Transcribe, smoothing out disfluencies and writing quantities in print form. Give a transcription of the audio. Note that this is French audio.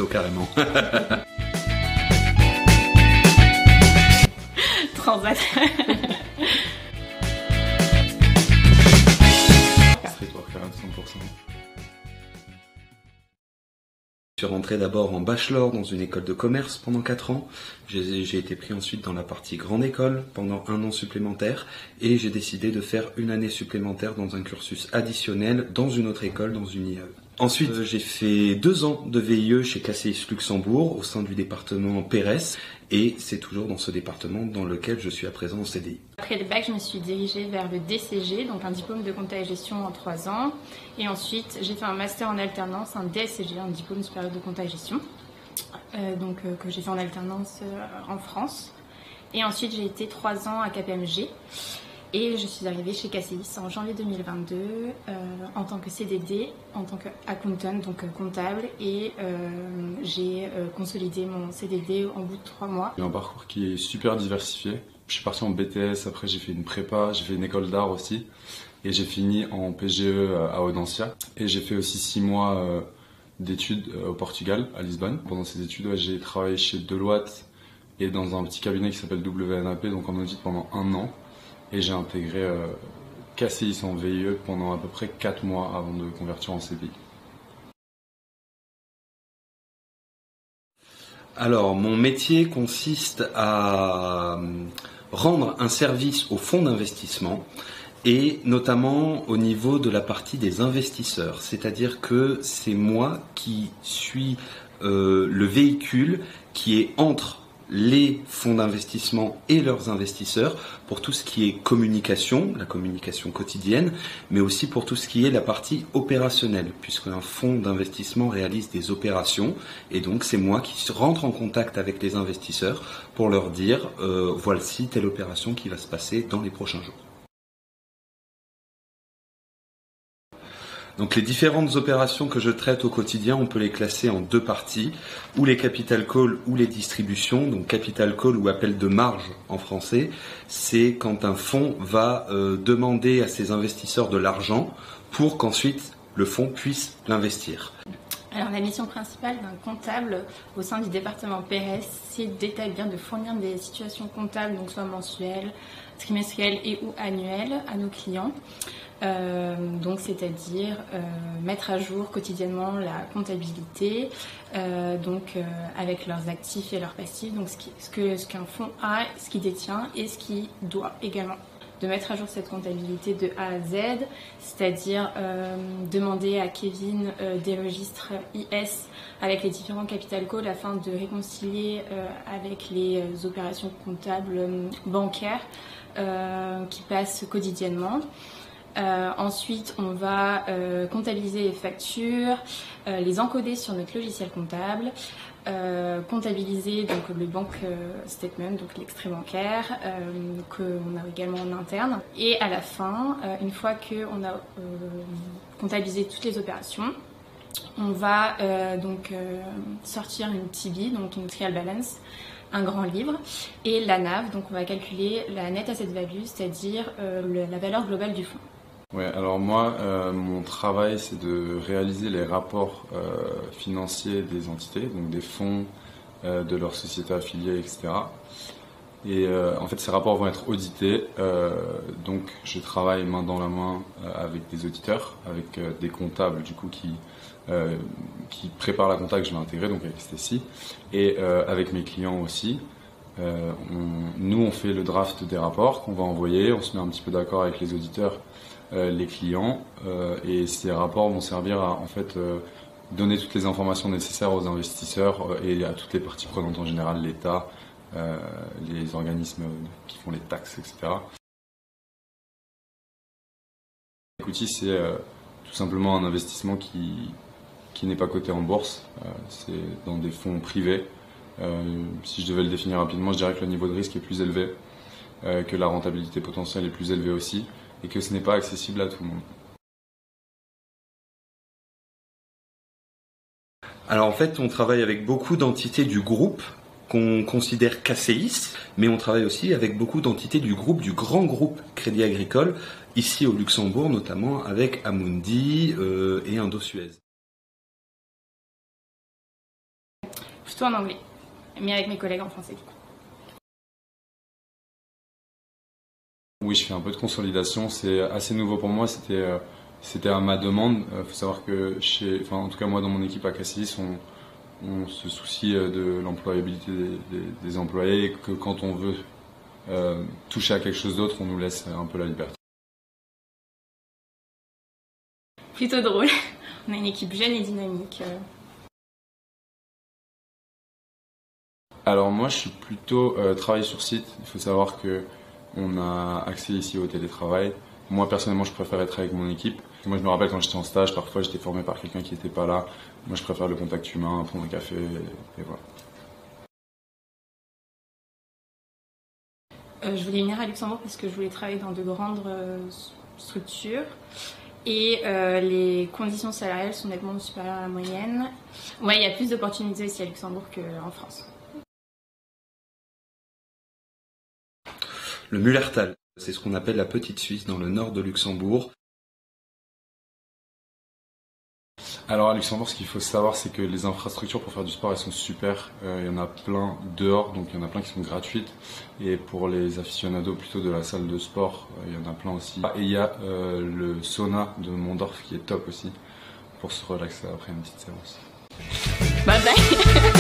carrément. Transat. Streetworker à 100%. Je suis rentré d'abord en bachelor dans une école de commerce pendant 4 ans. J'ai été pris ensuite dans la partie grande école pendant 1 an supplémentaire et j'ai décidé de faire 1 année supplémentaire dans un cursus additionnel dans une autre école, dans une IAE. Ensuite, j'ai fait 2 ans de VIE chez KCIS Luxembourg au sein du département PERES et c'est toujours dans ce département dans lequel je suis à présent en CDI. Après le bac, je me suis dirigée vers le DCG, donc un diplôme de compta et gestion en 3 ans. Et ensuite, j'ai fait un master en alternance, un DSCG, un diplôme supérieur de compta et gestion, que j'ai fait en alternance en France. Et ensuite, j'ai été 3 ans à KPMG. Et je suis arrivée chez KCIS en janvier 2022 en tant que CDD, en tant qu'accountant, donc comptable. Et j'ai consolidé mon CDD en bout de 3 mois. J'ai un parcours qui est super diversifié. Je suis parti en BTS, après j'ai fait une prépa, j'ai fait une école d'art aussi. Et j'ai fini en PGE à Audencia. Et j'ai fait aussi 6 mois d'études au Portugal, à Lisbonne. Pendant ces études, j'ai travaillé chez Deloitte et dans un petit cabinet qui s'appelle WNAP, donc en audit pendant 1 an. Et j'ai intégré KCIS en VIE pendant à peu près 4 mois avant de convertir en CDI. Alors, mon métier consiste à rendre un service aux fonds d'investissement et notamment au niveau de la partie des investisseurs. C'est-à-dire que c'est moi qui suis le véhicule qui est entre les fonds d'investissement et leurs investisseurs pour tout ce qui est communication, la communication quotidienne, mais aussi pour tout ce qui est la partie opérationnelle, puisqu'un fonds d'investissement réalise des opérations, et donc c'est moi qui rentre en contact avec les investisseurs pour leur dire voici telle opération qui va se passer dans les prochains jours. Donc les différentes opérations que je traite au quotidien, on peut les classer en 2 parties, ou les capital calls ou les distributions. Donc capital call ou appel de marge en français, c'est quand un fonds va demander à ses investisseurs de l'argent pour qu'ensuite le fonds puisse l'investir. Alors la mission principale d'un comptable au sein du département PERES, c'est d'établir, de fournir des situations comptables, donc soit mensuelles, trimestrielles et ou annuelles à nos clients. Donc c'est-à-dire mettre à jour quotidiennement la comptabilité, avec leurs actifs et leurs passifs, donc ce qu'un fonds a, ce qu'il détient et ce qu'il doit également. De mettre à jour cette comptabilité de A à Z, c'est-à-dire demander à Kevin des registres IS avec les différents capital calls afin de réconcilier avec les opérations comptables bancaires qui passent quotidiennement. Ensuite, on va comptabiliser les factures, les encoder sur notre logiciel comptable, comptabiliser donc le bank statement, donc l'extrait bancaire qu'on a également en interne. Et à la fin, une fois qu'on a comptabilisé toutes les opérations, on va sortir une TB, donc une trial balance, un grand livre, et la NAV, donc on va calculer la net asset value, c'est-à-dire la valeur globale du fonds. Ouais, alors moi, mon travail, c'est de réaliser les rapports financiers des entités, donc des fonds, de leurs sociétés affiliées, etc. Et en fait, ces rapports vont être audités. Donc, je travaille main dans la main avec des auditeurs, avec des comptables, du coup, qui préparent la compta que je vais intégrer, donc avec Stécie, et avec mes clients aussi. Nous, on fait le draft des rapports qu'on va envoyer, on se met un petit peu d'accord avec les auditeurs, les clients, et ces rapports vont servir à en fait donner toutes les informations nécessaires aux investisseurs et à toutes les parties prenantes en général, l'État, les organismes qui font les taxes, etc. Equity, c'est tout simplement un investissement qui n'est pas coté en bourse, c'est dans des fonds privés. Si je devais le définir rapidement, je dirais que le niveau de risque est plus élevé, que la rentabilité potentielle est plus élevée aussi, et que ce n'est pas accessible à tout le monde. Alors en fait, on travaille avec beaucoup d'entités du groupe qu'on considère KCIS, mais on travaille aussi avec beaucoup d'entités du grand groupe Crédit Agricole, ici au Luxembourg, notamment avec Amundi et Indosuez. plutôt en anglais, mais avec mes collègues en français. Oui, je fais un peu de consolidation, c'est assez nouveau pour moi, c'était à ma demande. Faut savoir que en tout cas moi dans mon équipe à Cassis, on se soucie de l'employabilité des employés et que quand on veut toucher à quelque chose d'autre, on nous laisse un peu la liberté. Plutôt drôle, on a une équipe jeune et dynamique. Alors moi je suis plutôt travail sur site, il faut savoir que on a accès ici au télétravail. Moi personnellement je préfère être avec mon équipe. Moi je me rappelle quand j'étais en stage, parfois j'étais formé par quelqu'un qui n'était pas là. Moi je préfère le contact humain, prendre un café et voilà. Je voulais venir à Luxembourg parce que je voulais travailler dans de grandes structures et les conditions salariales sont nettement supérieures à la moyenne. Ouais, il y a plus d'opportunités ici à Luxembourg qu'en France. Le Mullertal, c'est ce qu'on appelle la Petite Suisse dans le nord de Luxembourg. Alors à Luxembourg, ce qu'il faut savoir, c'est que les infrastructures pour faire du sport, elles sont super. Il y en a plein dehors, donc il y en a plein qui sont gratuites. Et pour les aficionados plutôt de la salle de sport, il y en a plein aussi. Et il y a le sauna de Mondorf qui est top aussi, pour se relaxer après une petite séance. Bye bye.